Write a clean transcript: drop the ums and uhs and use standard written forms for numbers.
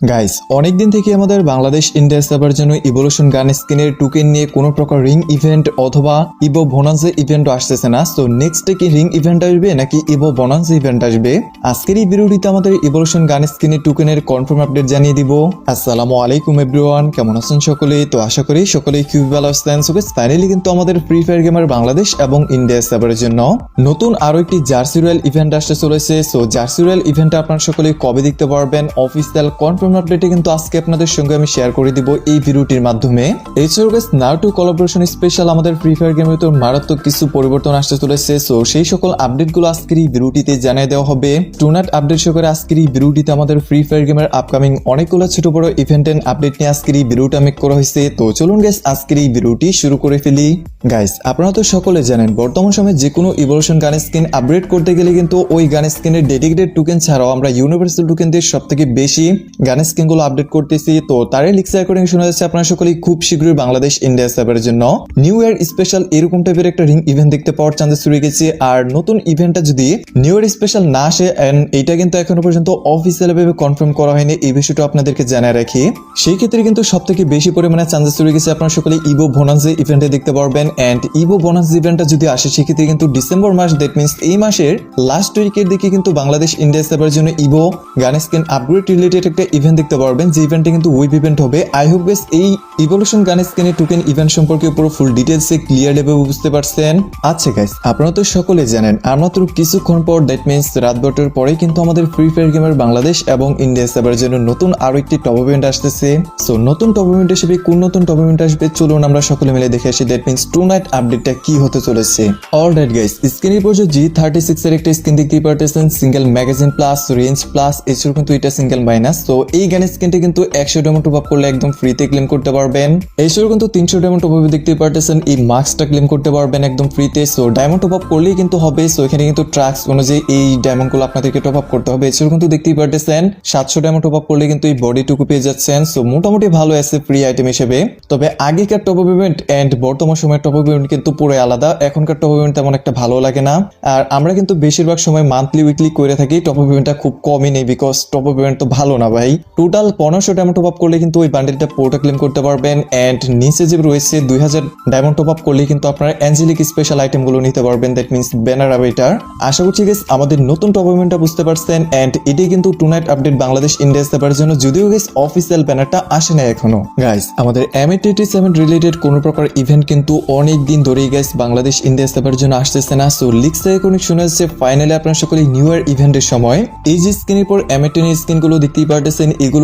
Guys, অনেকদিন থেকে আমাদের বাংলাদেশ ইন্ডিয়া সার্ভার জন্য ইভোলিউশন গান স্কিনের টোকেন নিয়ে কোনো প্রকার রিং ইভেন্ট অথবা ইভো বোনান্সে ইভেন্ট আসতেছে না। সো নেক্সটে কি রিং ইভেন্ট আসবে নাকি ইভো বোনান্স ইভেন্ট আসবে, আজকের এই ভিডিওটিতে আমাদের ইভোলিউশন গান স্কিনের টোকেনের কনফার্ম আপডেট জানিয়ে দিব। আসসালামু আলাইকুম এভরিওয়ান, কেমন আছেন সকলেই? তো আশা করি সকলেই খুবই ভালো আছেন। সো গাইস, ফাইনালি কিন্তু আমাদের ফ্রি ফায়ার গেমার বাংলাদেশ এবং ইন্ডিয়া সার্ভারের জন্য নতুন আরো একটি জার্সি রয়্যাল ইভেন্ট আসতে চলেছে। সো জার্সি রয়্যাল ইভেন্টটা আপনারা সকলেই কবে দেখতে পারবেন, অফিসিয়াল কনফার্ম আপডেটে কিন্তু আজকে আপনাদের সঙ্গে আমি শেয়ার করে দিব এই ভিডিওটির মাধ্যমে। এছাড়াও গাইস, নারুটো কোলাবোরেশন স্পেশাল আমাদের ফ্রি ফায়ার গেমের তো মারাত্মক কিছু পরিবর্তন আসতে চলেছে। সো সেই সকল আপডেটগুলো আজকের এই ভিডিওটিতে জানিয়ে দেওয়া হবে। টুনাট আপডেট সহকারে আজকের এই ভিডিওটিতে আমাদের ফ্রি ফায়ার গেমের আপকামিং অনেকগুলো ছোট বড় ইভেন্ট এন্ড আপডেট নিয়ে আজকের এই ভিডিওটা মেক করা হয়েছে। তো চলুন গাইস, আজকের এই ভিডিওটি শুরু করে ফেলি। গাইস, আপনারা তো সকলে জানেন বর্তমান সময়ে যে কোনো ইভোলিউশন গান স্কিন আপগ্রেড করতে গেলে কিন্তু ওই গান স্কিনের ডেডিকেটেড টোকেন ছাড়াও আমরা ইউনিভার্সাল টোকেন দিয়ে সবথেকে বেশি গান স্কিন গুলো আপডেট করতেছি। তো তারই লিক্স অ্যাকর্ডিং শোনা যাচ্ছে আপনারা সকলেই খুব শীঘ্রই বাংলাদেশ ইন্ডিয়া সার্ভারের জন্য নিউ ইয়ার স্পেশাল এরকম টাইপের একটা রিং ইভেন্ট দেখতে পাওয়ার চান্সেস রয়ে গেছে। আর নতুন ইভেন্টটা যদি নিউ ইয়ার স্পেশাল না আসে, এন্ড এটা কিন্তু এখনো পর্যন্ত অফিসিয়াল ভাবে কনফার্ম করা হয়নি, এই বিষয়টা আপনাদেরকে জানিয়ে রাখি। সেই ক্ষেত্রে কিন্তু সবথেকে বেশি পরিমাণে চান্সেস রয়ে গেছে আপনারা সকলেই ইভো বোনান্স ইভেন্টে দেখতে পারবেন। এন্ড ইভো বোনান্স ইভেন্টটা যদি আসে সেক্ষেত্রে কিন্তু ডিসেম্বর মাস, দ্যাট মিনস এই মাসের লাস্ট উইকের দিকে কিন্তু বাংলাদেশ ইন্ডিয়া সার্ভারের জন্য evo gun skin upgrade related একটা ইভেন্ট দেখতে পারবেন, যে ইভেন্টে কিন্তু ওয়েব ইভেন্ট হবে। আই হোপ গাইস এই ইভোলিউশন গান স্কিনের টোকেন ইভেন্ট সম্পর্কে পুরো ফুল ডিটেইলসে ক্লিয়ার ভাবে বুঝতে পারছেন। আচ্ছা গাইস, আপনারা তো সকলে জানেন আর মাত্র কিছুক্ষণ পর, দ্যাট মিনস রাত 12টার পরে কিন্তু আমাদের ফ্রি ফায়ার গেমের বাংলাদেশ এবং ইন্ডিয়া সার্ভারের জন্য নতুন আরো একটি টপ ইভেন্ট আসতেছে। সো নতুন টপ ইভেন্ট হিসেবে কোন নতুন টপ ইভেন্ট আসবে চলুন আমরা সকলে মিলে দেখে আসি। দ্যাট মিনস টু নাইট আপডেটটা কি হতে চলেছে। অলরাইট গাইস, স্ক্রিনের পর যে G36 এর একটা স্কিন দেখতে পারতেছেন, single magazine plus range plus, এছাড়াও কিন্তু এটা সিঙ্গেল মাইনাস। তো এই গান স্কিনটা কিন্তু 100 ডায়মন্ড টপ আপ করলে একদম ফ্রিতে ক্লেম করতে পারবেন। এছাড়াও কিন্তু 300 ডায়মন্ড টপ আপ দেখতে পারতেছেন, এই মাস্কটা ক্লেম করতে পারবেন একদম ফ্রিতে। সো ডায়মন্ড টপ আপ করলেই কিন্তু হবে। সো এখানে কিন্তু ট্রাক্স অনুযায়ী এই ডায়মন্ড গুলো আপনাদেরকে টপ আপ করতে হবে। এছাড়াও কিন্তু দেখতেই পারতেছেন 700 ডায়মন্ড টপ আপ করলে কিন্তু এই বডিটুকু পেয়ে যাচ্ছেন। সো মোটামুটি ভালো আছে ফ্রি আইটেম হিসেবে। তবে আগেকার টপ আপ ইভেন্ট এন্ড বর্তমান সময়ের টপ আপ ইভেন্ট কিন্তু পুরো আলাদা। এখনকার টপ আপ ইভেন্ট তেমন একটা ভালো লাগে না। আর আমরা কিন্তু বেশিরভাগ সময় মান্থলি উইকলি করে থাকি, টপ আপ ইভেন্টটা খুব কমই নেই, বিকজ টপ আপ ইভেন্ট তো ভালো না ভাই। টোটাল 1500 ডায়মন্ড টপ আপ করলে কিন্তু ওই বান্ডেলটা পুরোটা ক্লেম করতে পারবেন। এন্ড নিচে যে রয়েছে 2000 ডায়মন্ড টপ আপ করলে কিন্তু আপনারা অ্যাঞ্জেলিক স্পেশাল আইটেম গুলো নিতে পারবেন, দ্যাট মিনস ব্যানার আবেটার। আশা করছি গাইস আমাদের নতুন টপ ইভেন্টটা বুঝতে পারছেন। এন্ড এটাই কিন্তু tonight update Bangladesh India সার্ভারের জন্য, যদিও গাইস অফিসিয়াল ব্যানারটা আসে না এখনো। গাইস, আমাদের M87 রিলেটেড কোনো প্রকার ইভেন্ট কিন্তু অনেক দিন ধরেই গাইস বাংলাদেশ ইন্ডিয়া সার্ভারের জন্য আসতেছে না। সো লিক্স এখন শোনা যাচ্ছে ফাইনালি আপনারা সকলে নিউ ইয়ার ইভেন্টের সময় এই যে স্কিনের পর M18 স্কিন গুলো দেখতেই পারতেছেন, এগুলো